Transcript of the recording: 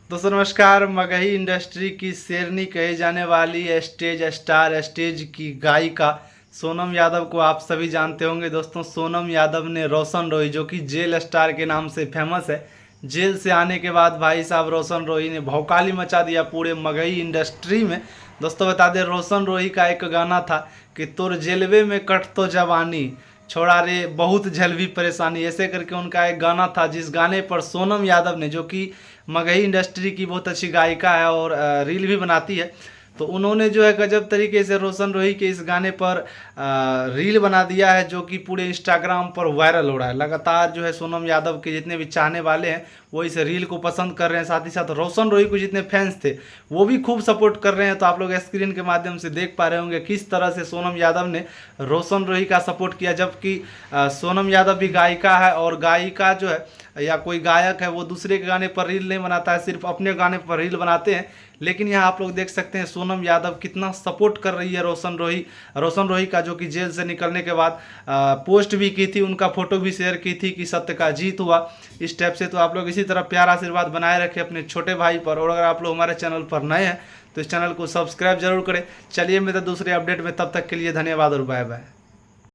दोस्तों नमस्कार। मगही इंडस्ट्री की शेरनी कही जाने वाली स्टेज स्टार, स्टेज की गायिका सोनम यादव को आप सभी जानते होंगे। दोस्तों सोनम यादव ने रोशन रोही, जो कि जेल स्टार के नाम से फेमस है, जेल से आने के बाद भाई साहब रोशन रोही ने भौकाली मचा दिया पूरे मगही इंडस्ट्री में। दोस्तों बता दें, रोशन रोही का एक गाना था कि तोर जेलवे में कट तो जवानी, छोड़ा रे बहुत झलवी परेशानी, ऐसे करके उनका एक गाना था, जिस गाने पर सोनम यादव ने, जो कि मगही इंडस्ट्री की बहुत अच्छी गायिका है और रील भी बनाती है, तो उन्होंने जो है गजब तरीके से रोशन रोही के इस गाने पर रील बना दिया है, जो कि पूरे इंस्टाग्राम पर वायरल हो रहा है। लगातार जो है सोनम यादव के जितने भी चाहने वाले हैं वो इस रील को पसंद कर रहे हैं, साथ ही साथ रोशन रोही को जितने फैंस थे वो भी खूब सपोर्ट कर रहे हैं। तो आप लोग स्क्रीन के माध्यम से देख पा रहे होंगे किस तरह से सोनम यादव ने रोशन रोही का सपोर्ट किया, जबकि सोनम यादव भी गायिका है और गायिका जो है या कोई गायक है वो दूसरे के गाने पर रील नहीं बनाता है, सिर्फ अपने गाने पर रील बनाते हैं। लेकिन यहाँ आप लोग देख सकते हैं सोनम यादव कितना सपोर्ट कर रही है रोशन रोही का, जो कि जेल से निकलने के बाद पोस्ट भी की थी, उनका फोटो भी शेयर की थी कि सत्य का जीत हुआ, इस टाइप से। तो आप लोग इसी तरह प्यार आशीर्वाद बनाए रखें अपने छोटे भाई पर, और अगर आप लोग हमारे चैनल पर नए हैं तो इस चैनल को सब्सक्राइब जरूर करें। चलिए मिलते हैं दूसरे अपडेट में, तब तक के लिए धन्यवाद और बाय बाय।